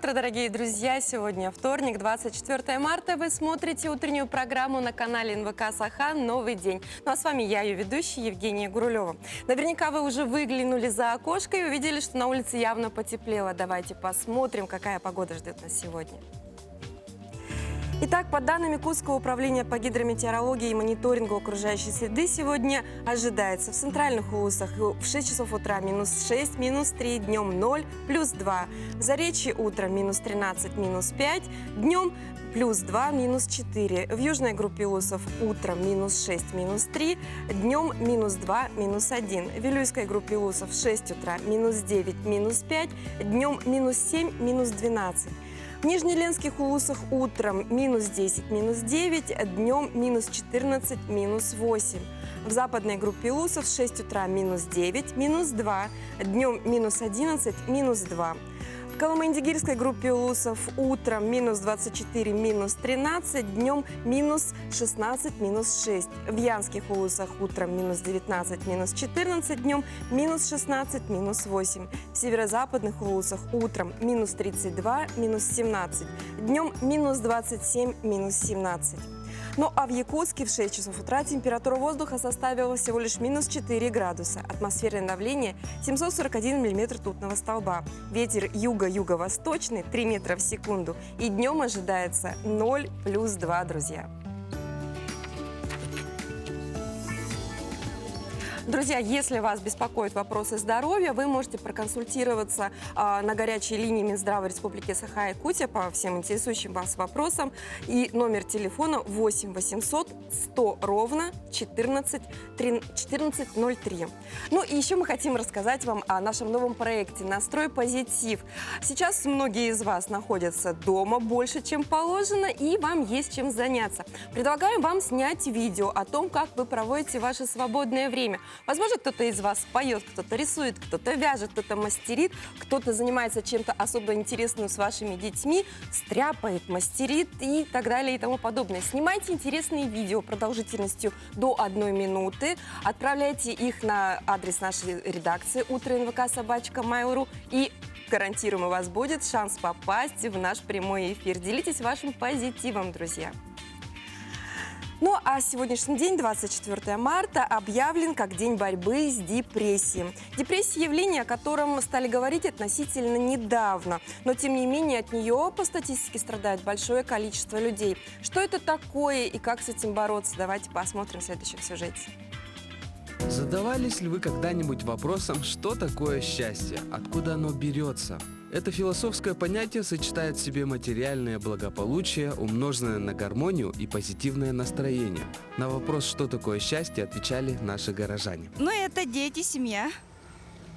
утро, дорогие друзья! Сегодня вторник, 24 марта. Вы смотрите утреннюю программу на канале НВК Саха «Новый день». Ну а с вами я, ее ведущая Евгения Гурулева. Наверняка вы уже выглянули за окошко и увидели, что на улице явно потеплело. Давайте посмотрим, какая погода ждет нас сегодня. Итак, по данным Якутского управления по гидрометеорологии и мониторингу окружающей среды, сегодня ожидается в центральных улусах в 6 часов утра -6, -3, днем 0, +2. В Заречье утром -13, -5, днем +2, -4. В южной группе улусов утром -6, -3, днем -2, -1. В Вилюйской группе улусов в 6 утра -9, -5, днем -7, -12. В Нижнеленских улусах утром -10, -9, днем -14, -8. В западной группе улусов в 6 утра -9, -2, днем -11, -2. В Колымандигирской группе улусов утром -24, -13, днем -16, -6. В Янских улусах утром -19, -14, днем -16, -8. В северо-западных улусах утром -32, -17, днем -27, -17. Ну а в Якутске в 6 часов утра температура воздуха составила всего лишь -4 градуса. Атмосферное давление 741 миллиметр ртутного столба. Ветер юго-юго-восточный 3 метра в секунду. И днем ожидается 0 +2, друзья. Друзья, если вас беспокоят вопросы здоровья, вы можете проконсультироваться на горячей линии Минздрава Республики Саха-Якутия по всем интересующим вас вопросам. И номер телефона 8 800 100 ровно 1403. Ну и еще мы хотим рассказать вам о нашем новом проекте «Настрой позитив». Сейчас многие из вас находятся дома больше, чем положено, и вам есть чем заняться. Предлагаем вам снять видео о том, как вы проводите ваше свободное время. Возможно, кто-то из вас поет, кто-то рисует, кто-то вяжет, кто-то мастерит, кто-то занимается чем-то особо интересным с вашими детьми, стряпает, мастерит и так далее и тому подобное. Снимайте интересные видео продолжительностью до 1 минуты, отправляйте их на адрес нашей редакции utro.nvk@mail.ru и гарантируем, у вас будет шанс попасть в наш прямой эфир. Делитесь вашим позитивом, друзья. Ну а сегодняшний день, 24 марта, объявлен как День борьбы с депрессией. Депрессия – явление, о котором стали говорить относительно недавно, но тем не менее от нее по статистике страдает большое количество людей. Что это такое и как с этим бороться? Давайте посмотрим в следующем сюжете. Задавались ли вы когда-нибудь вопросом, что такое счастье, откуда оно берется? Это философское понятие сочетает в себе материальное благополучие, умноженное на гармонию и позитивное настроение. На вопрос, что такое счастье, отвечали наши горожане. Ну, это дети, семья.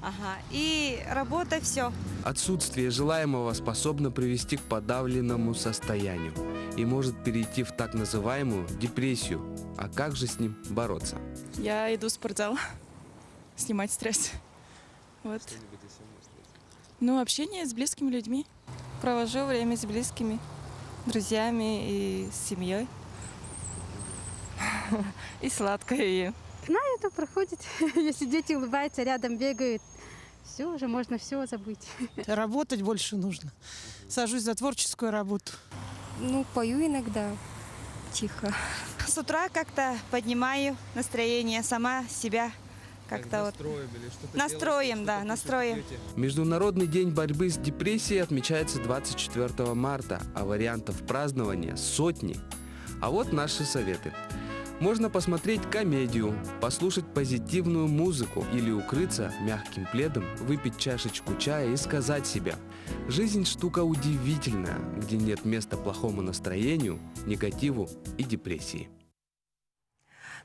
Ага. И работа, все. Отсутствие желаемого способно привести к подавленному состоянию и может перейти в так называемую депрессию. А как же с ним бороться? Я иду в спортзал, снимать стресс. Вот. Ну, общение с близкими людьми. Провожу время с близкими, друзьями и с семьей. И сладкое ем. Знаю, это проходит. Если дети улыбаются, рядом бегают, все, уже можно все забыть. Работать больше нужно. Сажусь за творческую работу. Ну, пою иногда, тихо. С утра как-то поднимаю настроение, сама себя как-то вот настроем, да, настроем. Международный день борьбы с депрессией отмечается 24 марта, а вариантов празднования сотни. А вот наши советы. Можно посмотреть комедию, послушать позитивную музыку или укрыться мягким пледом, выпить чашечку чая и сказать себе: жизнь штука удивительная, где нет места плохому настроению, негативу и депрессии.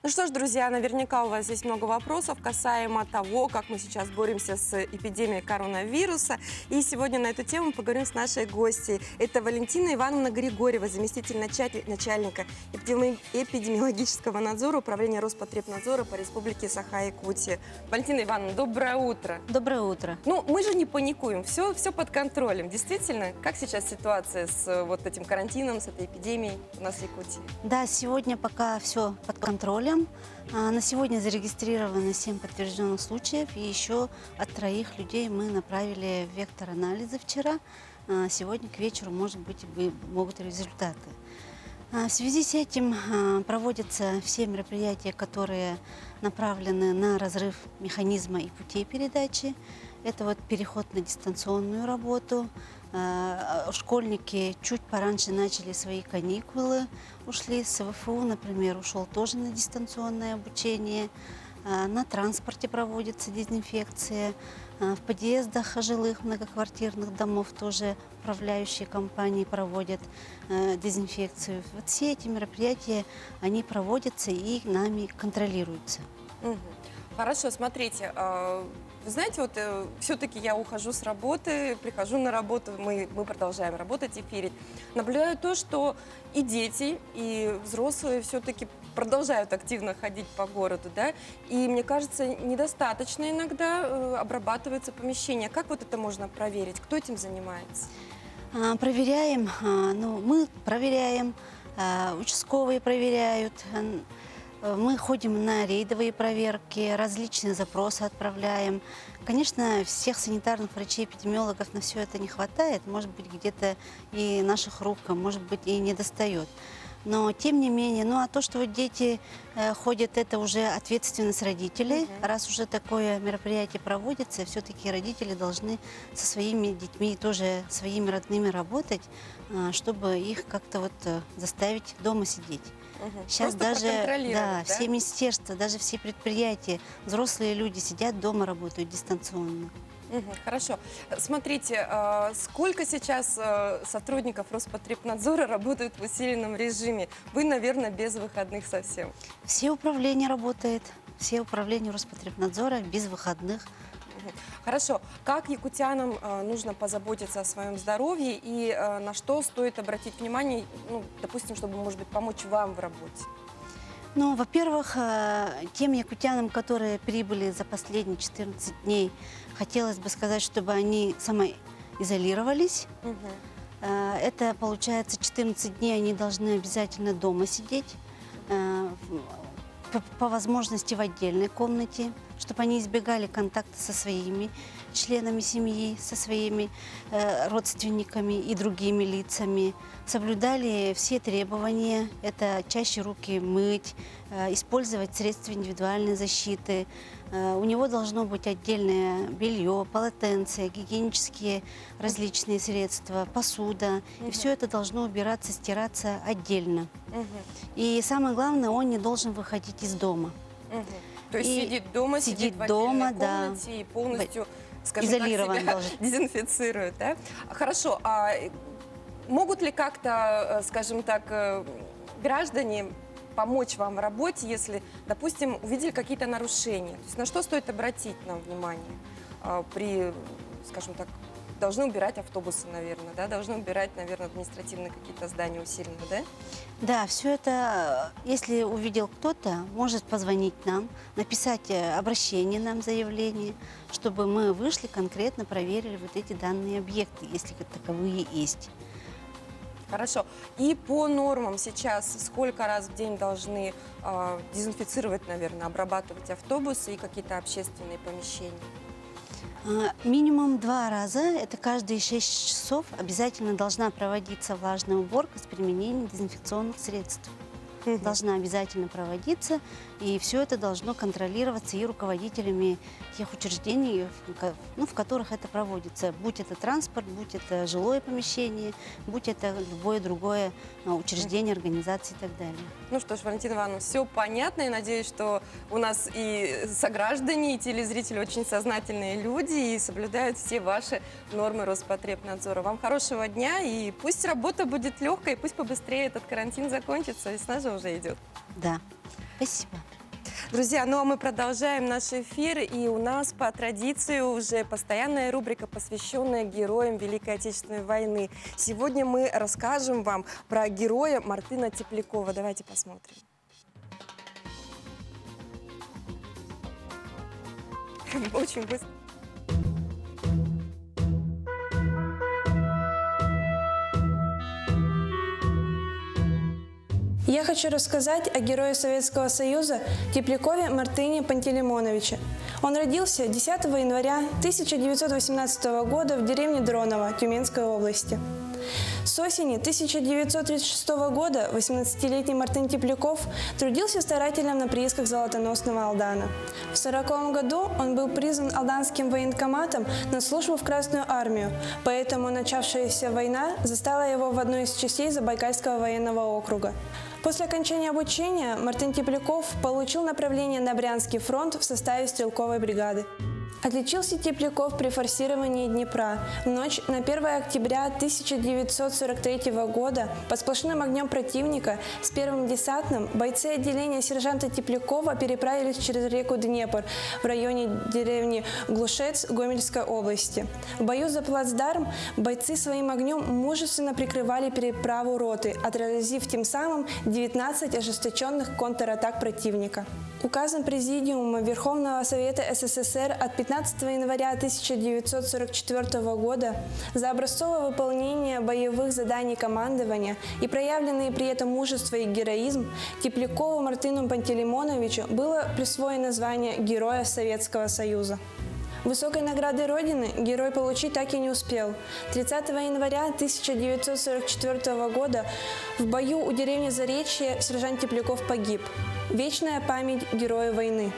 Ну что ж, друзья, наверняка у вас есть много вопросов касаемо того, как мы сейчас боремся с эпидемией коронавируса. И сегодня на эту тему поговорим с нашей гостьей. Это Валентина Ивановна Григорьева, заместитель начальника эпидемиологического надзора Управления Роспотребнадзора по Республике Саха-Якутия. Валентина Ивановна, доброе утро. Доброе утро. Ну, мы же не паникуем, все под контролем. Действительно, как сейчас ситуация с вот этим карантином, с этой эпидемией у нас в Якутии? Да, сегодня пока все под контролем. На сегодня зарегистрировано 7 подтвержденных случаев, и еще от 3 людей мы направили в вектор анализа вчера. сегодня к вечеру, может быть, могут результаты. В связи с этим проводятся все мероприятия, которые направлены на разрыв механизма и путей передачи. Это вот переход на дистанционную работу. Школьники чуть пораньше начали свои каникулы, ушли с ВФУ, например, ушел тоже на дистанционное обучение. На транспорте проводится дезинфекция. В подъездах жилых многоквартирных домов тоже управляющие компании проводят дезинфекцию. Вот все эти мероприятия, они проводятся и нами контролируются. Хорошо, смотрите, вы знаете, вот все-таки я ухожу с работы, прихожу на работу, мы продолжаем работать, эфирить. Наблюдаю то, что и дети, и взрослые все-таки продолжают активно ходить по городу, да, и мне кажется, недостаточно иногда обрабатывается помещение. Как вот это можно проверить? Кто этим занимается? Проверяем, мы проверяем, участковые проверяют. Мы ходим на рейдовые проверки, различные запросы отправляем. Конечно, всех санитарных врачей, эпидемиологов на все это не хватает. Может быть, где-то и наших рук, может быть, и не достает. Но, тем не менее, а то, что вот дети ходят, это уже ответственность родителей. Раз уже такое мероприятие проводится, все-таки родители должны со своими детьми, тоже своими родными работать, чтобы их как-то вот заставить дома сидеть. Сейчас даже все министерства, даже все предприятия, взрослые люди сидят дома, работают дистанционно. Хорошо. Смотрите, сколько сейчас сотрудников Роспотребнадзора работают в усиленном режиме? Вы, наверное, без выходных совсем. Все управления работают, все управления Роспотребнадзора без выходных. Хорошо. Как якутянам нужно позаботиться о своем здоровье и на что стоит обратить внимание, допустим, чтобы, может быть, помочь вам в работе? Во-первых, тем якутянам, которые прибыли за последние 14 дней, хотелось бы сказать, чтобы они самоизолировались. Это, получается, 14 дней они должны обязательно дома сидеть, по возможности в отдельной комнате, чтобы они избегали контакта со своими членами семьи, со своими родственниками и другими лицами, соблюдали все требования, это чаще руки мыть, использовать средства индивидуальной защиты. У него должно быть отдельное белье, полотенце, гигиенические различные средства, посуда. И все это должно убираться, стираться отдельно. И самое главное, он не должен выходить из дома. То есть сидит дома, сидит в отдельной комнате и полностью, скажем изолирован так, себя дезинфицирует, да? Хорошо. А могут ли как-то, скажем так, граждане помочь вам в работе, если, допустим, увидели какие-то нарушения? То есть на что стоит обратить нам внимание при, скажем так, должны убирать автобусы, наверное, да? Должны убирать, наверное, административные какие-то здания усиленно, да? Да, все это, если увидел кто-то, может позвонить нам, написать обращение нам, заявление, чтобы мы вышли конкретно, проверили вот эти данные объекты, если таковые есть. Хорошо. И по нормам сейчас сколько раз в день должны дезинфицировать, наверное, обрабатывать автобусы и какие-то общественные помещения? Минимум 2 раза, это каждые 6 часов обязательно должна проводиться влажная уборка с применением дезинфекционных средств. Должна обязательно проводиться, и все это должно контролироваться и руководителями тех учреждений, в которых это проводится. Будь это транспорт, будь это жилое помещение, будь это любое другое учреждение, организация и так далее. Ну что ж, Валентина Ивановна, все понятно. Я надеюсь, что у нас и сограждане, и телезрители очень сознательные люди и соблюдают все ваши нормы Роспотребнадзора. Вам хорошего дня, и пусть работа будет легкой, пусть побыстрее этот карантин закончится. Весна же уже идет. Да, спасибо. Друзья, ну а мы продолжаем наш эфир, и у нас по традиции уже постоянная рубрика, посвященная героям Великой Отечественной войны. Сегодня мы расскажем вам про героя Мартына Теплякова. Давайте посмотрим. Очень быстро. Я хочу рассказать о герое Советского Союза Теплякове Мартыне Пантелеймоновиче. Он родился 10 января 1918 года в деревне Дроново Тюменской области. С осени 1936 года 18-летний Мартын Тепляков трудился старателем на приисках золотоносного Алдана. В 1940 году он был призван алданским военкоматом на службу в Красную армию, поэтому начавшаяся война застала его в одной из частей Забайкальского военного округа. После окончания обучения Мартын Тепляков получил направление на Брянский фронт в составе стрелковой бригады. Отличился Тепляков при форсировании Днепра. В ночь на 1 октября 1943 года под сплошным огнем противника с первым десантным бойцы отделения сержанта Теплякова переправились через реку Днепр в районе деревни Глушец Гомельской области. В бою за плацдарм бойцы своим огнем мужественно прикрывали переправу роты, отразив тем самым 19 ожесточенных контратак противника. Указом Президиума Верховного Совета СССР от 15 января 1944 года за образцовое выполнение боевых заданий командования и проявленные при этом мужество и героизм Теплякову Мартыну Пантелеймоновичу было присвоено звание Героя Советского Союза. Высокой награды Родины герой получить так и не успел. 30 января 1944 года в бою у деревни Заречье сержант Тепляков погиб. Вечная память герою войны.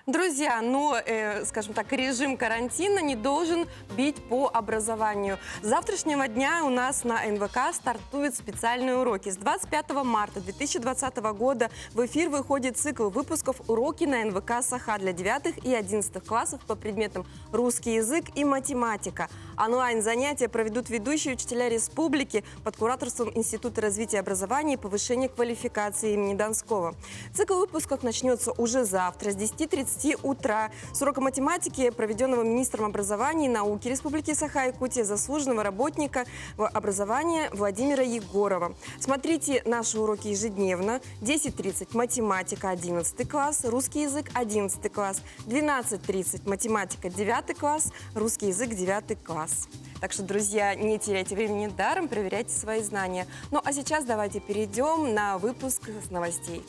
Друзья, но, скажем так, режим карантина не должен бить по образованию. С завтрашнего дня у нас на НВК стартуют специальные уроки. С 25 марта 2020 года в эфир выходит цикл выпусков «Уроки на НВК Саха» для 9 и 11 классов по предметам русский язык и математика. Онлайн-занятия проведут ведущие учителя республики под кураторством Института развития образования и повышения квалификации имени Донского. Цикл выпусков начнется уже завтра с 10:30 утра с урока математики, проведенного министром образования и науки Республики Саха-Якутия, заслуженного работника образования Владимира Егорова. Смотрите наши уроки ежедневно. 10:30 математика 11 класс, русский язык 11 класс, 12:30 математика 9 класс, русский язык 9 класс. Так что, друзья, не теряйте времени даром, проверяйте свои знания. Ну а сейчас давайте перейдем на выпуск с новостей.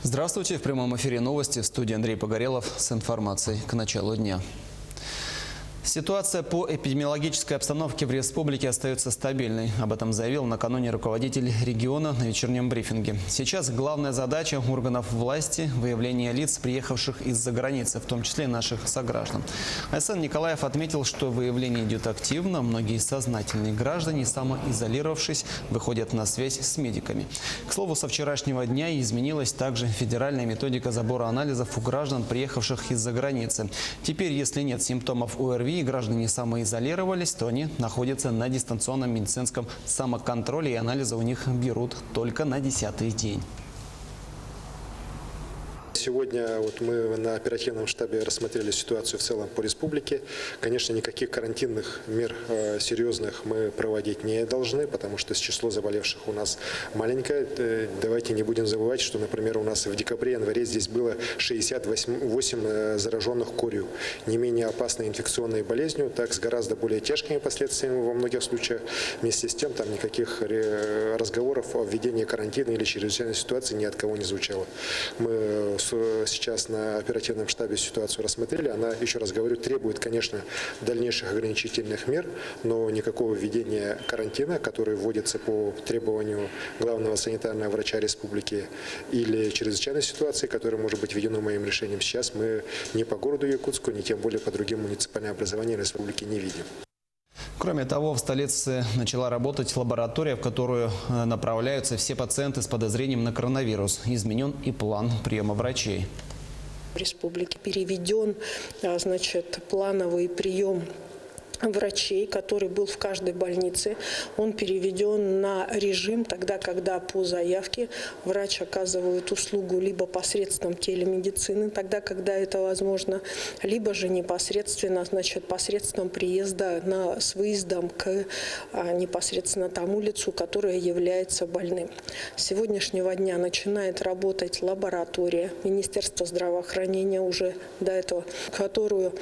Здравствуйте! В прямом эфире новости, в студии Андрей Погорелов с информацией к началу дня. Ситуация по эпидемиологической обстановке в республике остается стабильной. Об этом заявил накануне руководитель региона на вечернем брифинге. Сейчас главная задача органов власти – выявление лиц, приехавших из-за границы, в том числе наших сограждан. Айсен Николаев отметил, что выявление идет активно. Многие сознательные граждане, самоизолировавшись, выходят на связь с медиками. К слову, со вчерашнего дня изменилась также федеральная методика забора анализов у граждан, приехавших из-за границы. Теперь, если нет симптомов ОРВИ, и граждане самоизолировались, то они находятся на дистанционном медицинском самоконтроле, и анализы у них берут только на 10-й день. Сегодня мы на оперативном штабе рассмотрели ситуацию в целом по республике. Конечно, никаких карантинных мер серьезных мы проводить не должны, потому что число заболевших у нас маленькое. Давайте не будем забывать, что, например, у нас в декабре-январе здесь было 68 зараженных корью, не менее опасной инфекционной болезнью, так с гораздо более тяжкими последствиями во многих случаях. Вместе с тем, там никаких разговоров о введении карантина или чрезвычайной ситуации ни от кого не звучало. Мы сейчас на оперативном штабе ситуацию рассмотрели. Она, еще раз говорю, требует, конечно, дальнейших ограничительных мер, но никакого введения карантина, который вводится по требованию главного санитарного врача республики, или чрезвычайной ситуации, которая может быть введена моим решением сейчас, мы ни по городу Якутску, ни тем более по другим муниципальным образованиям республики не видим. Кроме того, в столице начала работать лаборатория, в которую направляются все пациенты с подозрением на коронавирус. Изменен и план приема врачей. В республике переведен, плановый прием врачей, который был в каждой больнице, он переведен на режим тогда, когда по заявке врач оказывает услугу либо посредством телемедицины, тогда, когда это возможно, либо же непосредственно, значит, посредством приезда с выездом к непосредственно тому лицу, которое является больным. С сегодняшнего дня начинает работать лаборатория Министерства здравоохранения уже до этого, в которую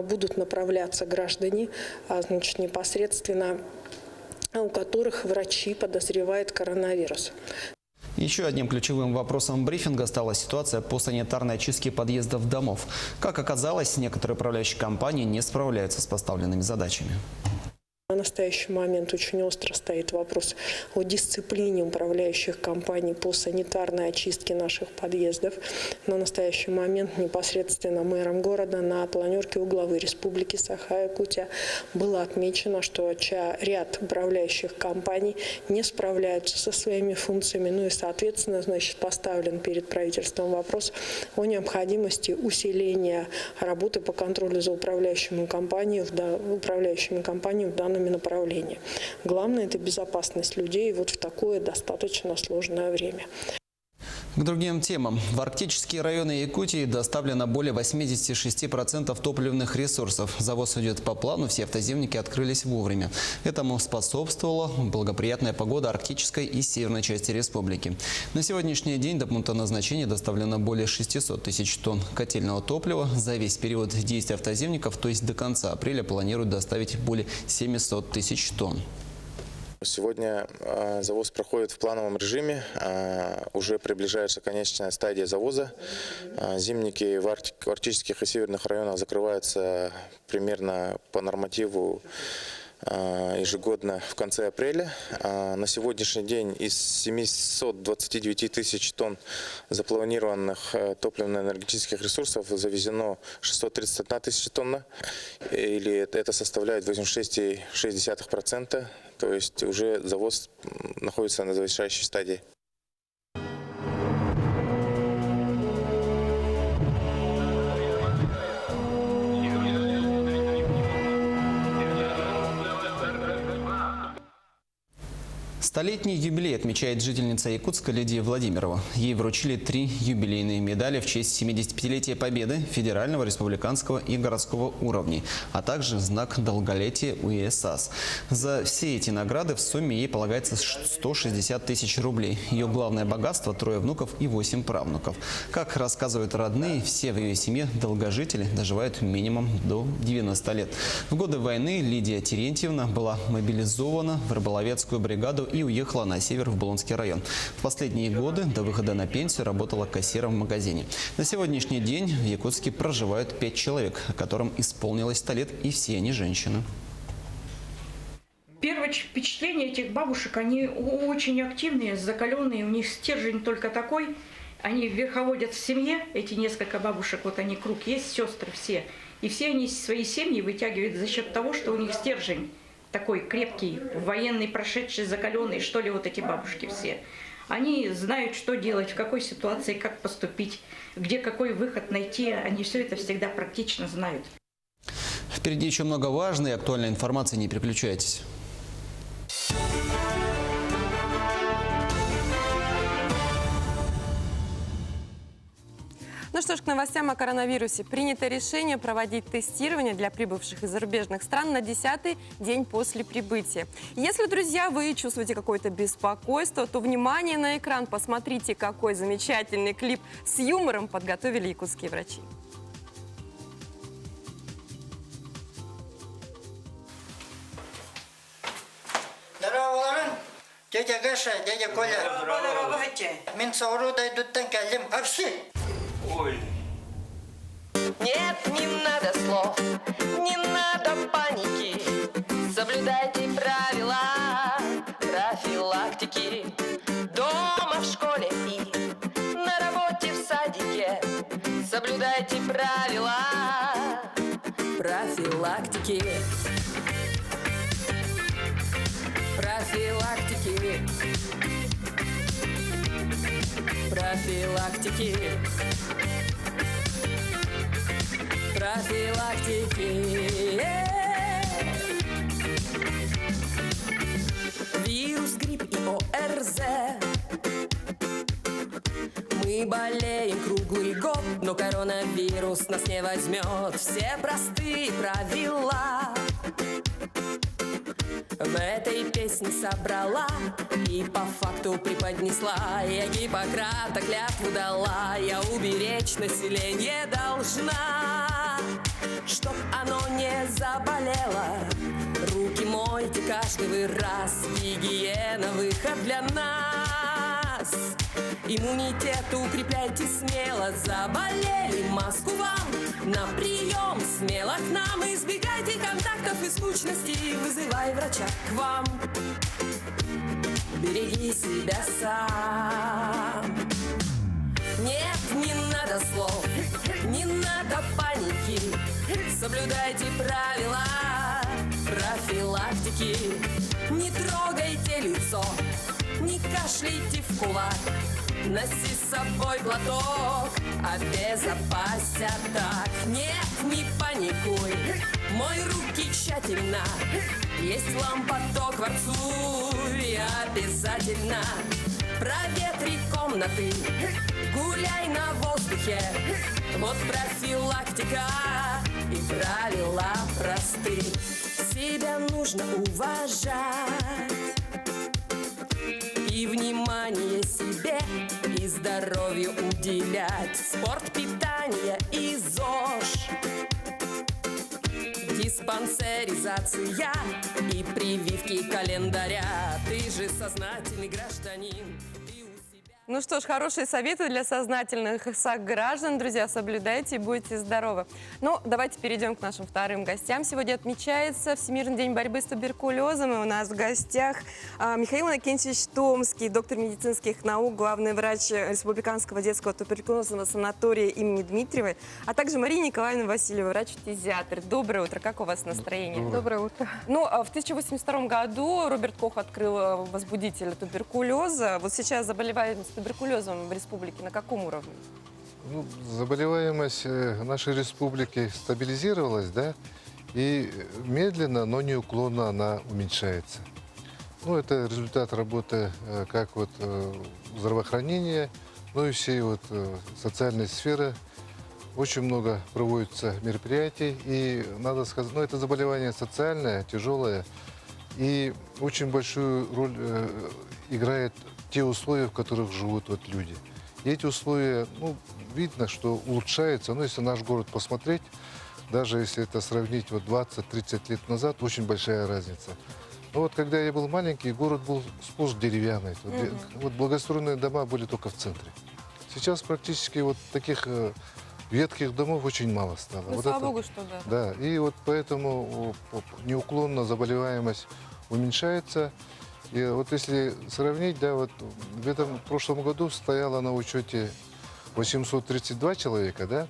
будут направляться граждане, значит, непосредственно у которых врачи подозревают коронавирус. Еще одним ключевым вопросом брифинга стала ситуация по санитарной очистке подъездов домов. Как оказалось, некоторые управляющие компании не справляются с поставленными задачами. На настоящий момент очень остро стоит вопрос о дисциплине управляющих компаний по санитарной очистке наших подъездов. На настоящий момент непосредственно мэром города на планерке у главы Республики Саха-Якутия было отмечено, что ряд управляющих компаний не справляются со своими функциями. Ну и, соответственно, значит, поставлен перед правительством вопрос о необходимости усиления работы по контролю за управляющими компаниями в данном направлении. Главное – это безопасность людей вот в такое достаточно сложное время. К другим темам. В арктические районы Якутии доставлено более 86% топливных ресурсов. Завоз идет по плану, все автоземники открылись вовремя. Этому способствовала благоприятная погода арктической и северной части республики. На сегодняшний день до пункта назначения доставлено более 600 тысяч тонн котельного топлива. За весь период действия автоземников, то есть до конца апреля, планируют доставить более 700 тысяч тонн. Сегодня завоз проходит в плановом режиме, уже приближается конечная стадия завоза. Зимники в арктических и северных районах закрываются примерно по нормативу ежегодно в конце апреля. На сегодняшний день из 729 тысяч тонн запланированных топливно-энергетических ресурсов завезено 631 тысяча тонн, или это составляет 86,6%. То есть уже завоз находится на завершающей стадии. Столетний юбилей отмечает жительница Якутска Лидия Владимирова. Ей вручили 3 юбилейные медали в честь 75-летия Победы федерального, республиканского и городского уровней, а также знак долголетия УЕСАС. За все эти награды в сумме ей полагается 160 тысяч рублей. Ее главное богатство – 3 внуков и 8 правнуков. Как рассказывают родные, все в ее семье долгожители доживают минимум до 90 лет. В годы войны Лидия Терентьевна была мобилизована в рыболовецкую бригаду и уехала на север в Булонский район. В последние годы до выхода на пенсию работала кассиром в магазине. На сегодняшний день в Якутске проживают 5 человек, которым исполнилось 100 лет, и все они женщины. Первое впечатление этих бабушек, они очень активные, закаленные, у них стержень только такой. Они верховодят в семье, эти несколько бабушек, вот они круг, есть сестры все. И все они свои семьи вытягивают за счет того, что у них стержень такой крепкий, военный, прошедший, закаленный, что ли, вот эти бабушки все. Они знают, что делать, в какой ситуации, как поступить, где какой выход найти. Они все это всегда практично знают. Впереди еще много важной и актуальной информации, не переключайтесь. Ну что ж, к новостям о коронавирусе. Принято решение проводить тестирование для прибывших из зарубежных стран на 10-й день после прибытия. Если, друзья, вы чувствуете какое-то беспокойство, то внимание на экран, посмотрите, какой замечательный клип с юмором подготовили якутские врачи. Здорово, Лорен. Дядя Гаша, дядя Коля. Здорово. Мен Сауру дойдуттан кәлем. Апси! Ой. Нет, не надо слов, не надо паники. Соблюдайте правила профилактики. Дома, в школе и на работе, в садике. Соблюдайте правила профилактики. Профилактики. Профилактики. Профилактики. болеем круглый год, но коронавирус нас не возьмет. Все простые правила в этой песне собрала и по факту преподнесла. Я Гиппократа клятву дала, я уберечь население должна, чтоб оно не заболело. Руки мойте каждый раз, гигиена выход для нас. Иммунитет укрепляйте смело, заболели, маску вам на прием. Смело к нам, избегайте контактов и скучности, вызывай врача к вам. Береги себя сам. Нет, не надо слов, не надо паники, соблюдайте правила профилактики. Не трогайте лицо, не кашляйте в кулак, носи с собой платок, обезопасься так. Нет, не паникуй, мой руки тщательно, есть лампа то кварцу, и обязательно проветри комнаты, гуляй на воздухе. Вот профилактика и правила просты. Себя нужно уважать и внимание себе и здоровью уделять. Спорт, питание и ЗОЖ, диспансеризация и прививки календаря. Ты же сознательный гражданин. Ну что ж, хорошие советы для сознательных сограждан. Друзья, соблюдайте и будьте здоровы. Ну, давайте перейдем к нашим вторым гостям. Сегодня отмечается Всемирный день борьбы с туберкулезом. И у нас в гостях Михаил Иннокентьевич Томский, доктор медицинских наук, главный врач Республиканского детского туберкулезного санатория имени Дмитриевой, а также Мария Николаевна Васильева, врач-фтизиатр. Доброе утро. Как у вас настроение? Доброе утро. Ну, в 1082 году Роберт Кох открыл возбудитель туберкулеза. Вот сейчас заболеваемость туберкулезом в республике на каком уровне? Ну, заболеваемость нашей республики стабилизировалась, да, и медленно, но неуклонно она уменьшается. Ну, это результат работы как вот здравоохранения, ну и всей вот социальной сферы. Очень много проводится мероприятий, и надо сказать, ну, это заболевание социальное, тяжелое, и очень большую роль играет те условия, в которых живут вот люди. И эти условия, ну, видно, что улучшаются. Но если наш город посмотреть, даже если это сравнить вот 20-30 лет назад, очень большая разница. Но вот когда я был маленький, город был сплошь деревянный. Вот благоустроенные дома были только в центре. Сейчас практически вот таких ветхих домов очень мало стало. Ну, вот слава это, богу, что да. Да, и вот поэтому неуклонно заболеваемость уменьшается. И вот если сравнить, да, вот в прошлом году стояло на учете 832 человека, да,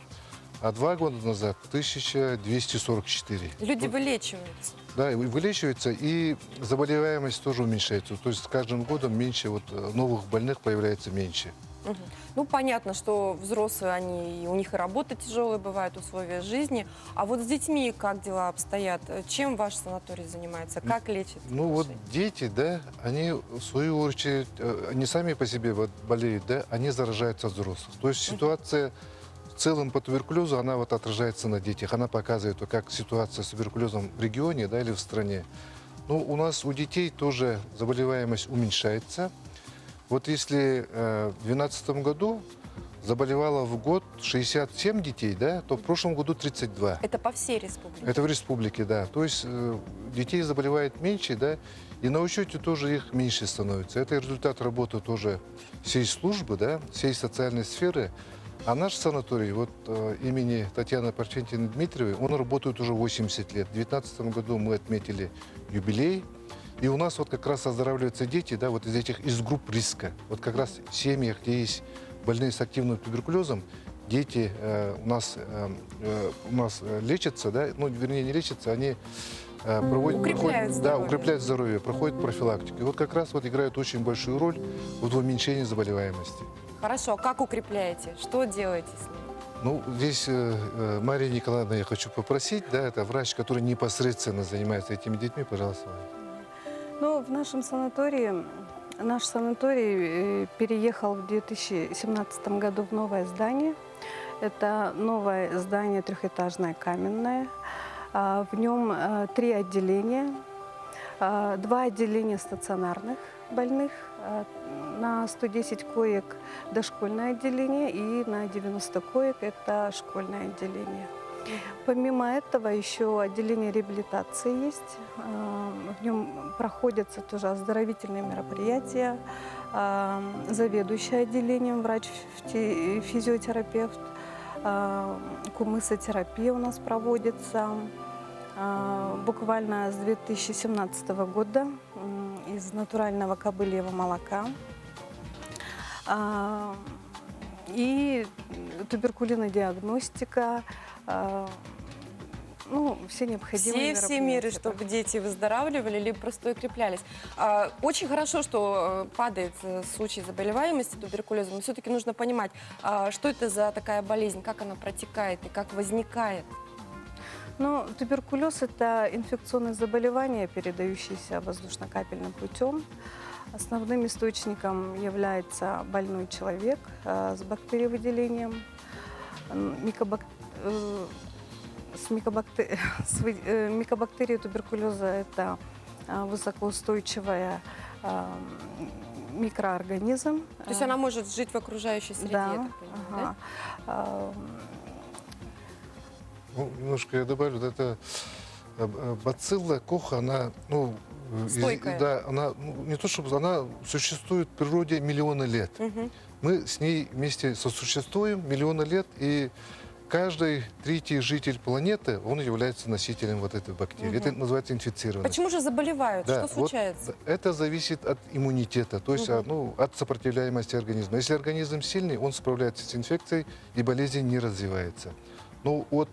а 2 года назад 1244. Люди вылечиваются. Да, вылечиваются, и заболеваемость тоже уменьшается. То есть с каждым годом меньше, вот новых больных появляется меньше. Угу. Ну, понятно, что взрослые, у них и работа тяжелая бывает, условия жизни. А вот с детьми как дела обстоят? Чем ваш санаторий занимается? Как лечит? Ну, вот дети, да, они в свою очередь, они сами по себе вот болеют, да, они заражаются от взрослых. То есть ситуация в целом по туберкулезу, она вот отражается на детях. Она показывает, как ситуация с туберкулезом в регионе, да, или в стране. Ну, у нас у детей тоже заболеваемость уменьшается. Вот если в 2012 году заболевало в год 67 детей, да, то в прошлом году 32. Это по всей республике? Это в республике, да. То есть детей заболевает меньше, да, и на учете тоже их меньше становится. Это результат работы тоже всей службы, да, всей социальной сферы. А наш санаторий, вот имени Татьяны Парфентьевны Дмитриевой, он работает уже 80 лет. В 2019 году мы отметили юбилей. И у нас вот как раз оздоравливаются дети, да, вот из групп риска. Вот как раз в семьях, где есть больные с активным туберкулезом, дети у нас лечатся, да, ну, вернее, не лечатся, они укрепляют здоровье, проходят профилактику. И вот как раз вот играют очень большую роль вот в уменьшении заболеваемости. Хорошо, как укрепляете? Что делаете с ним? Ну, здесь Мария Николаевна, я хочу попросить, да, это врач, который непосредственно занимается этими детьми, пожалуйста. Ну, в нашем санатории Наш санаторий переехал в 2017 году в новое здание. Это новое здание трехэтажное, каменное. В нем 3 отделения. 2 отделения стационарных больных, на 110 коек дошкольное отделение и на 90 коек это школьное отделение. Помимо этого еще отделение реабилитации есть. В нем проходятся тоже оздоровительные мероприятия. Заведующий отделением, врач-физиотерапевт, кумысотерапия у нас проводится. Буквально с 2017 года из натурального кобыльего молока. И туберкулинная диагностика, ну, все необходимые Все меры, чтобы дети выздоравливали или просто укреплялись. Очень хорошо, что падает случай заболеваемости туберкулезом, но все-таки нужно понимать, что это за такая болезнь, как она протекает и как возникает. Ну, туберкулез – это инфекционное заболевание, передающееся воздушно-капельным путем. Основным источником является больной человек с бактериовыделением. Микобактерия туберкулеза – это высокоустойчивая микроорганизм. То есть она может жить в окружающей среде, да, я так понимаю, да? Ну, немножко я добавлю, это бацилла Коха, она, ну, стойкая. Да, она, ну, не то чтобы, она существует в природе миллионы лет. Мы с ней вместе сосуществуем миллионы лет, и каждый 3-й житель планеты, он является носителем вот этой бактерии. Это называется инфицированность. Почему же заболевают? Да, Что случается? Вот это зависит от иммунитета, то есть ну, от сопротивляемости организма. Если организм сильный, он справляется с инфекцией, и болезнь не развивается. Ну, вот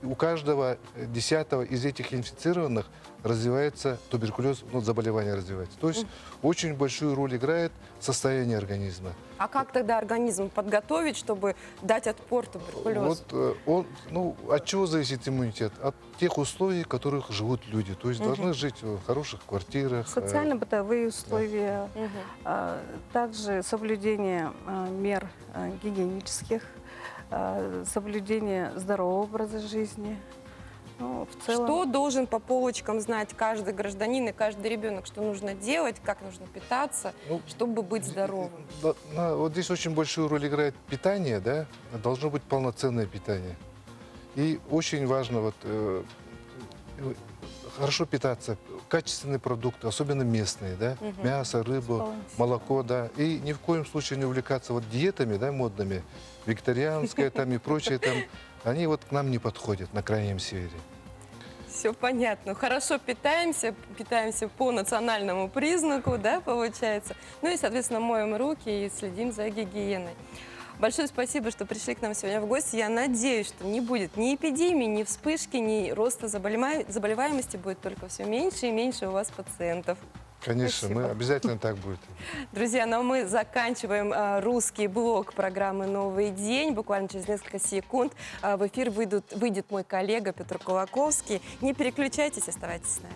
у каждого 10-го из этих инфицированных развивается туберкулез, ну, заболевание развивается. То есть очень большую роль играет состояние организма. А как тогда организм подготовить, чтобы дать отпор туберкулезу? Вот ну, от чего зависит иммунитет? От тех условий, в которых живут люди. То есть должны жить в хороших квартирах. Социально-бытовые условия, также соблюдение мер гигиенических, соблюдение здорового образа жизни. Ну, в целом... Что должен по полочкам знать каждый гражданин и каждый ребенок, что нужно делать, как нужно питаться, чтобы быть здоровым? Вот здесь очень большую роль играет питание, да? Должно быть полноценное питание. И очень важно вот, хорошо питаться, качественные продукты, особенно местные, да? Мясо, рыбу, молоко, да. И ни в коем случае не увлекаться вот диетами, да, модными, вегетарианское там и прочее там. Они вот к нам не подходят на крайнем севере. Все понятно. Хорошо питаемся по национальному признаку, да, получается. Ну и, соответственно, моем руки и следим за гигиеной. Большое спасибо, что пришли к нам сегодня в гости. Я надеюсь, что не будет ни эпидемии, ни вспышки, ни роста заболеваемости. Будет только все меньше и меньше у вас пациентов. Конечно, Спасибо. мы обязательно так будет. Друзья, ну мы заканчиваем русский блок программы «Новый день». Буквально через несколько секунд в эфир выйдет мой коллега Петр Кулаковский. Не переключайтесь, оставайтесь с нами.